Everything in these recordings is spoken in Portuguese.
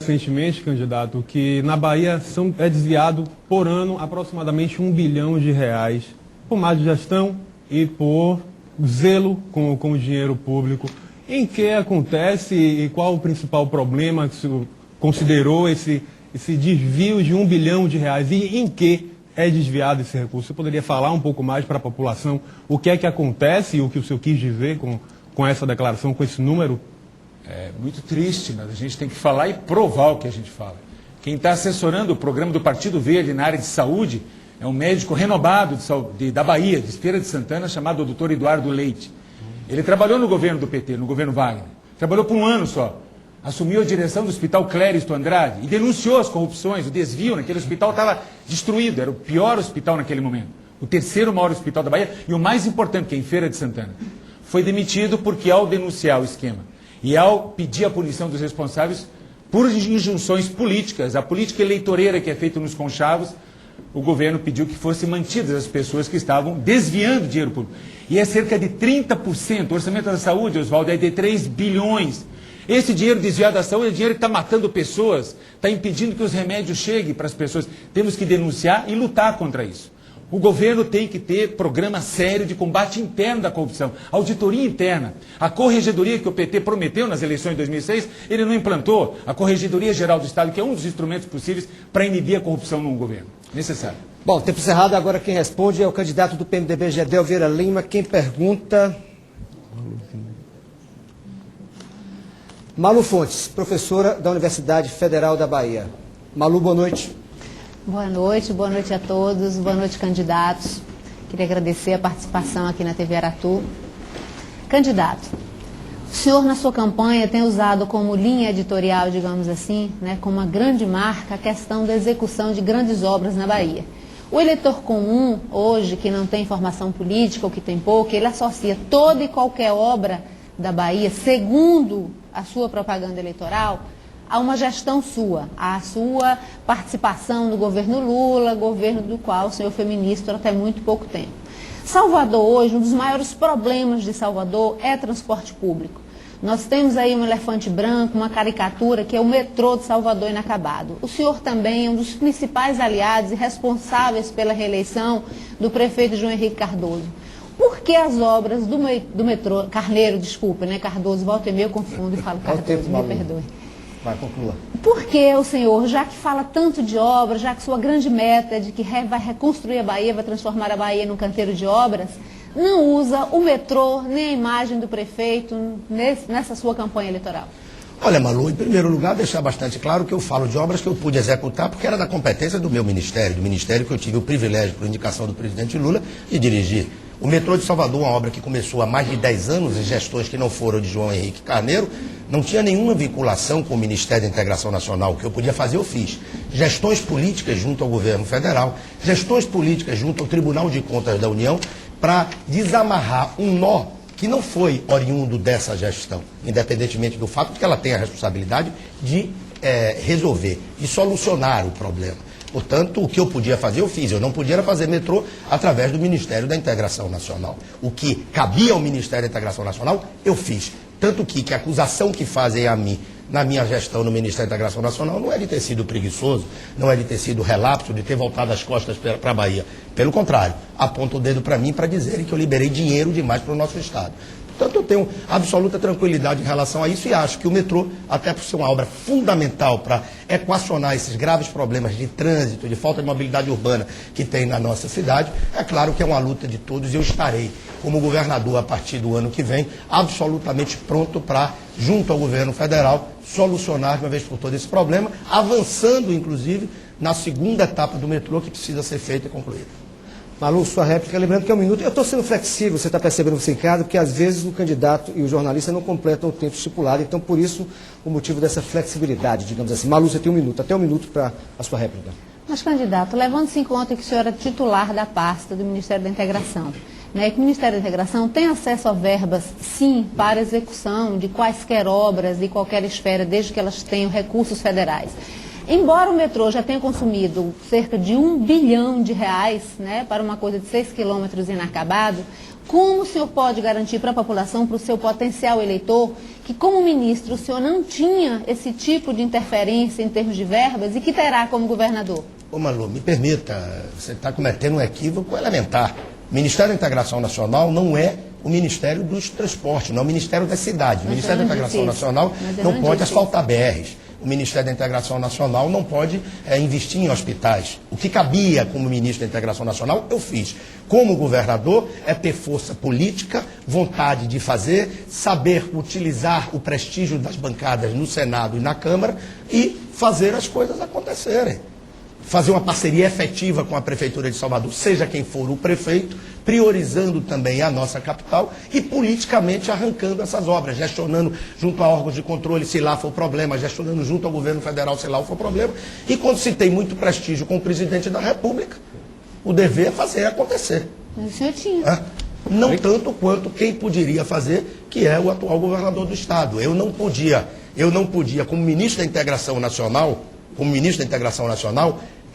Recentemente, candidato, que na Bahia é desviado por ano aproximadamente R$ 1 bilhão por má gestão e por zelo com o dinheiro público. Em que acontece e qual o principal problema que o senhor considerou esse desvio de R$ 1 bilhão e em que é desviado esse recurso? Você poderia falar um pouco mais para a população o que é que acontece e o que o senhor quis dizer com essa declaração, com esse número? É muito triste, mas a gente tem que falar e provar o que a gente fala. Quem está assessorando o programa do Partido Verde na área de saúde é um médico renomado da Bahia, de Feira de Santana, chamado Dr. Eduardo Leite. Ele trabalhou no governo do PT, no governo Wagner. Trabalhou por um ano só. Assumiu a direção do Hospital Cléristo Andrade e denunciou as corrupções, o desvio. Naquele hospital estava destruído, era o pior hospital naquele momento. O terceiro maior hospital da Bahia e o mais importante, que é em Feira de Santana. Foi demitido porque, ao denunciar o esquema e ao pedir a punição dos responsáveis por injunções políticas, a política eleitoreira que é feita nos conchavos, o governo pediu que fossem mantidas as pessoas que estavam desviando dinheiro público. E é cerca de 30%. O orçamento da saúde, Oswaldo, é de 3 bilhões. Esse dinheiro desviado da saúde é dinheiro que está matando pessoas, está impedindo que os remédios cheguem para as pessoas. Temos que denunciar e lutar contra isso. O governo tem que ter programa sério de combate interno da corrupção, auditoria interna. A corregedoria que o PT prometeu nas eleições de 2006, ele não implantou. A Corregedoria Geral do Estado, que é um dos instrumentos possíveis para inibir a corrupção no governo. Necessário. Bom, tempo encerrado. Agora quem responde é o candidato do PMDB, Gedel Vieira Lima. Quem pergunta... Malu Fontes, professora da Universidade Federal da Bahia. Malu, boa noite. Boa noite a todos, boa noite, candidatos. Queria agradecer a participação aqui na TV Aratu. Candidato, o senhor na sua campanha tem usado como linha editorial, digamos assim, como uma grande marca, a questão da execução de grandes obras na Bahia. O eleitor comum, hoje, que não tem formação política ou que tem pouca, ele associa toda e qualquer obra da Bahia, segundo a sua propaganda eleitoral, a uma gestão sua, a sua participação no governo Lula, governo do qual o senhor foi ministro até muito pouco tempo. Salvador hoje, um dos maiores problemas de Salvador é transporte público. Nós temos aí um elefante branco, uma caricatura, que é o metrô de Salvador inacabado. O senhor também é um dos principais aliados e responsáveis pela reeleição do prefeito João Henrique Cardoso. Por que as obras do metrô, Cardoso, volta e meia eu confundo e falo Cardoso, me perdoe. Vai, conclua. Por que o senhor, já que fala tanto de obras, já que sua grande meta é de que vai reconstruir a Bahia, vai transformar a Bahia num canteiro de obras, não usa o metrô nem a imagem do prefeito nessa sua campanha eleitoral? Olha, Malu, em primeiro lugar, deixar bastante claro que eu falo de obras que eu pude executar porque era da competência do meu ministério, do ministério que eu tive o privilégio, por indicação do presidente Lula, de dirigir. O metrô de Salvador, uma obra que começou há mais de 10 anos, em gestões que não foram de João Henrique Carneiro, não tinha nenhuma vinculação com o Ministério da Integração Nacional. O que eu podia fazer, eu fiz. Gestões políticas junto ao governo federal, gestões políticas junto ao Tribunal de Contas da União, para desamarrar um nó que não foi oriundo dessa gestão, independentemente do fato de que ela tem a responsabilidade de resolver e solucionar o problema. Portanto, o que eu podia fazer, eu fiz. Eu não podia fazer metrô através do Ministério da Integração Nacional. O que cabia ao Ministério da Integração Nacional, eu fiz. Tanto que a acusação que fazem a mim na minha gestão no Ministério da Integração Nacional não é de ter sido preguiçoso, não é de ter sido relapso, de ter voltado as costas para a Bahia. Pelo contrário, aponta o dedo para mim para dizerem que eu liberei dinheiro demais para o nosso Estado. Portanto, eu tenho absoluta tranquilidade em relação a isso e acho que o metrô, até por ser uma obra fundamental para equacionar esses graves problemas de trânsito, de falta de mobilidade urbana que tem na nossa cidade, é claro que é uma luta de todos e eu estarei, como governador, a partir do ano que vem, absolutamente pronto para, junto ao governo federal, solucionar de uma vez por todas esse problema, avançando, inclusive, na segunda etapa do metrô que precisa ser feita e concluída. Malu, sua réplica, lembrando que é um minuto. Eu estou sendo flexível, você está percebendo você em casa, porque às vezes o candidato e o jornalista não completam o tempo estipulado, então por isso o motivo dessa flexibilidade, digamos assim. Malu, você tem um minuto, até um minuto para a sua réplica. Mas, candidato, levando-se em conta que o senhor é titular da pasta do Ministério da Integração, que o Ministério da Integração tem acesso a verbas, sim, para execução de quaisquer obras de qualquer esfera, desde que elas tenham recursos federais. Embora o metrô já tenha consumido cerca de R$ 1 bilhão, para uma coisa de 6 quilômetros inacabado, Como o senhor pode garantir para a população, para o seu potencial eleitor, que como ministro o senhor não tinha esse tipo de interferência em termos de verbas e que terá como governador? Ô Malu, me permita, você está cometendo um equívoco elementar. O Ministério da Integração Nacional não é o Ministério dos Transportes, não é o Ministério das Cidades. O Ministério da Integração Nacional não pode asfaltar BRs. O Ministério da Integração Nacional não pode investir em hospitais. O que cabia como ministro da Integração Nacional, eu fiz. Como governador, é ter força política, vontade de fazer, saber utilizar o prestígio das bancadas no Senado e na Câmara e fazer as coisas acontecerem. Fazer uma parceria efetiva com a Prefeitura de Salvador, seja quem for o prefeito, priorizando também a nossa capital e politicamente arrancando essas obras, gestionando junto a órgãos de controle se lá for o problema, gestionando junto ao governo federal se lá for o problema. E quando se tem muito prestígio com o presidente da República, o dever é fazer acontecer. Mas o senhor tinha. Não tanto quanto quem poderia fazer, que é o atual governador do Estado. Eu não podia, como ministro da Integração Nacional,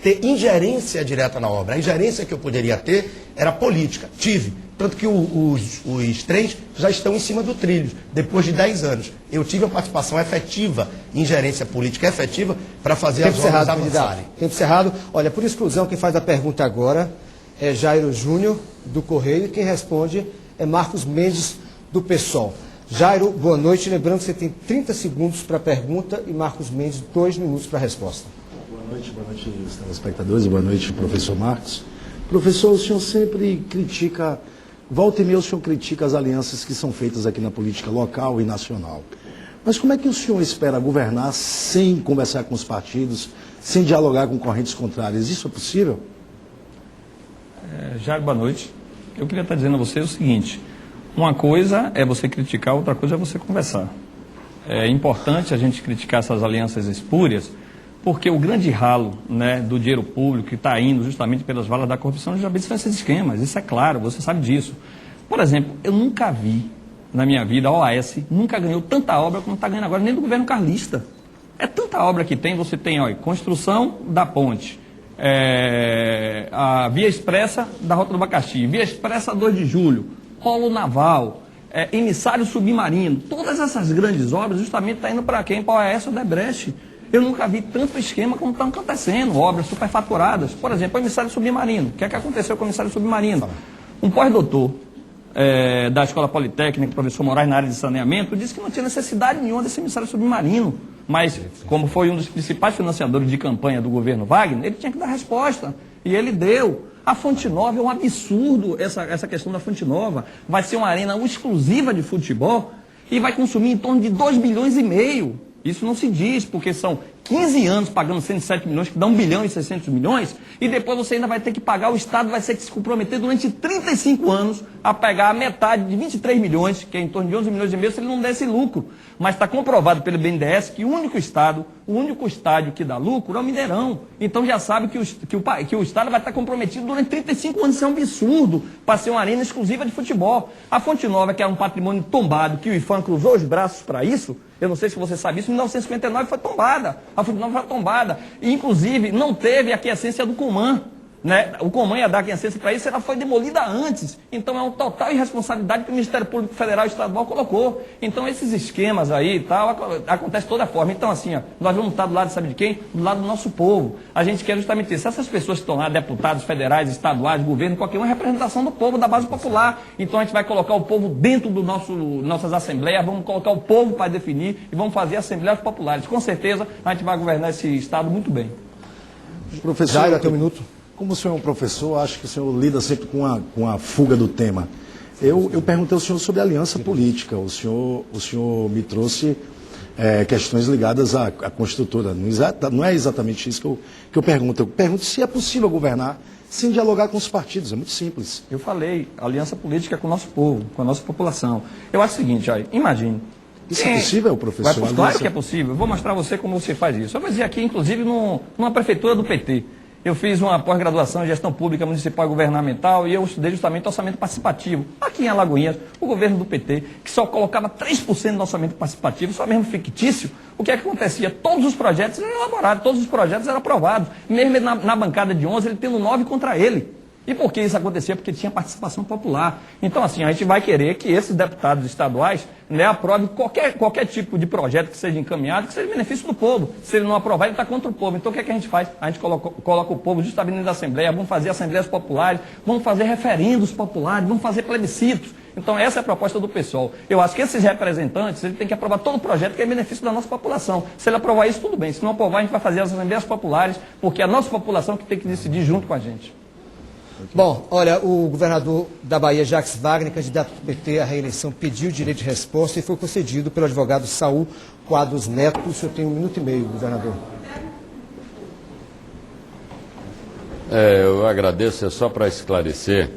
ter ingerência direta na obra. A ingerência que eu poderia ter era política. Tive. Tanto que os trens já estão em cima do trilho, depois de 10 anos. Eu tive a participação efetiva, ingerência política efetiva, para fazer as obras avançarem. Tempo cerrado. Olha, por exclusão, quem faz a pergunta agora é Jairo Júnior, do Correio, e quem responde é Marcos Mendes, do PSOL. Jairo, boa noite. Lembrando que você tem 30 segundos para a pergunta e Marcos Mendes, 2 minutos para a resposta. Boa noite, os telespectadores, boa noite, professor Marcos. Professor, o senhor sempre critica, volta e meia o senhor critica as alianças que são feitas aqui na política local e nacional. Mas como é que o senhor espera governar sem conversar com os partidos, sem dialogar com correntes contrárias? Isso é possível? Jair, boa noite. Eu queria estar dizendo a você o seguinte: uma coisa é você criticar, outra coisa é você conversar. É importante a gente criticar essas alianças espúrias, porque o grande ralo, né, do dinheiro público que está indo justamente pelas valas da corrupção já são esses esquemas, isso é claro, você sabe disso. Por exemplo, eu nunca vi na minha vida, a OAS nunca ganhou tanta obra como está ganhando agora, nem do governo carlista. É tanta obra que tem, você tem, olha, construção da ponte, a via expressa da Rota do Abacaxi, via expressa 2 de julho, polo naval, emissário submarino, todas essas grandes obras justamente estão indo para quem? Para a OAS Odebrecht. Eu nunca vi tanto esquema como está acontecendo, obras superfaturadas. Por exemplo, o emissário submarino. O que é que aconteceu com o emissário submarino? Um pós-doutor da Escola Politécnica, o professor Moraes, na área de saneamento, disse que não tinha necessidade nenhuma desse emissário submarino. Mas, como foi um dos principais financiadores de campanha do governo Wagner, ele tinha que dar resposta. E ele deu. A Fonte Nova é um absurdo, essa questão da Fonte Nova. Vai ser uma arena exclusiva de futebol e vai consumir em torno de 2,5 bilhões. Isso não se diz, porque são 15 anos pagando 107 milhões, que dá 1 bilhão e 600 milhões, e depois você ainda vai ter que pagar, o Estado vai ter que se comprometer durante 35 anos a pegar a metade de 23 milhões, que é em torno de 11 milhões e meio, se ele não desse lucro. Mas está comprovado pelo BNDES que o único estádio que dá lucro é o Mineirão. Então já sabe que o Estado vai estar comprometido durante 35 anos. Isso é um absurdo para ser uma arena exclusiva de futebol. A Fonte Nova, que era um patrimônio tombado, que o IFAM cruzou os braços para isso, eu não sei se você sabe isso, em 1959 foi tombada. A Fonte Nova foi tombada. E, inclusive, não teve a aquiescência do Coman. Né? O Coman ia dar aquiescência para isso, ela foi demolida antes. Então, é uma total irresponsabilidade que o Ministério Público Federal e Estadual colocou. Então, esses esquemas aí e tal, acontece de toda forma. Então, assim, ó, nós vamos estar do lado, sabe de quem? Do lado do nosso povo. A gente quer justamente isso. Essas pessoas que estão lá, deputados federais, estaduais, governo, qualquer uma, é representação do povo, da base popular. Então, a gente vai colocar o povo dentro do nossas assembleias, vamos colocar o povo para definir e vamos fazer assembleias populares. Com certeza, a gente vai governar esse Estado muito bem. Professor, Jairo, até um minuto. Como o senhor é um professor, acho que o senhor lida sempre com a fuga do tema. Eu perguntei ao senhor sobre aliança política. O senhor me trouxe questões ligadas à construtora. Não é exatamente isso que eu pergunto. Eu pergunto se é possível governar sem dialogar com os partidos. É muito simples. Eu falei, aliança política com o nosso povo, com a nossa população. Eu acho o seguinte, aí, imagine. Isso é possível, professor? Claro que é possível. Eu vou mostrar a você como você faz isso. Eu vou dizer aqui, inclusive, numa prefeitura do PT. Eu fiz uma pós-graduação em gestão pública municipal e governamental e eu estudei justamente orçamento participativo. Aqui em Alagoinhas, o governo do PT, que só colocava 3% do orçamento participativo, só mesmo fictício, o que é que acontecia? Todos os projetos eram elaborados, todos os projetos eram aprovados. Mesmo na bancada de 11, ele tendo 9 contra ele. E por que isso acontecia? Porque tinha participação popular. Então, assim, a gente vai querer que esses deputados estaduais, né, aprovem qualquer tipo de projeto que seja encaminhado, que seja benefício do povo. Se ele não aprovar, ele está contra o povo. Então, o que é que a gente faz? A gente coloca o povo justamente dentro da Assembleia, vamos fazer assembleias populares, vamos fazer referendos populares, vamos fazer plebiscitos. Então, essa é a proposta do PSOL. Eu acho que esses representantes, ele tem que aprovar todo o projeto que é benefício da nossa população. Se ele aprovar isso, tudo bem. Se não aprovar, a gente vai fazer as assembleias populares, porque é a nossa população que tem que decidir junto com a gente. Bom, olha, o governador da Bahia, Jacques Wagner, candidato do PT à reeleição, pediu direito de resposta e foi concedido pelo advogado Saul Quadros Neto. O senhor tem 1 minuto e meio, governador. Eu agradeço, é só para esclarecer,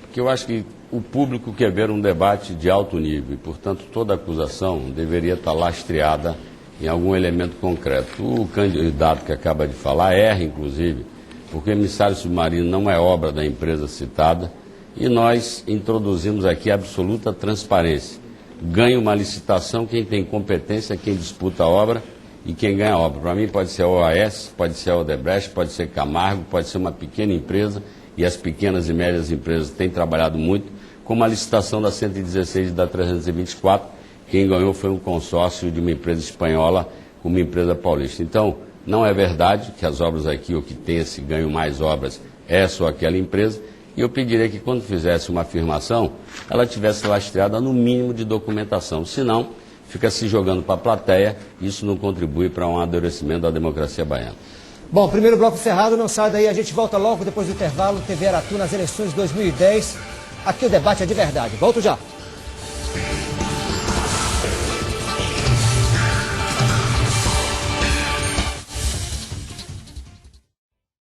porque eu acho que o público quer ver um debate de alto nível e, portanto, toda acusação deveria estar lastreada em algum elemento concreto. O candidato que acaba de falar erra, inclusive, porque o emissário submarino não é obra da empresa citada e nós introduzimos aqui absoluta transparência. Ganha uma licitação quem tem competência, quem disputa a obra e quem ganha a obra. Para mim pode ser a OAS, pode ser a Odebrecht, pode ser Camargo, pode ser uma pequena empresa e as pequenas e médias empresas têm trabalhado muito, como a licitação da 116 e da 324, quem ganhou foi um consórcio de uma empresa espanhola com uma empresa paulista. Então, não é verdade que as obras aqui, ou que tenha se ganho mais obras, é só aquela empresa. E eu pediria que quando fizesse uma afirmação, ela tivesse lastreada no mínimo de documentação. Senão, fica se jogando para a plateia, isso não contribui para um amadurecimento da democracia baiana. Bom, primeiro bloco encerrado, não sai daí, a gente volta logo depois do intervalo, TV Aratu nas eleições de 2010. Aqui o debate é de verdade. Volto já.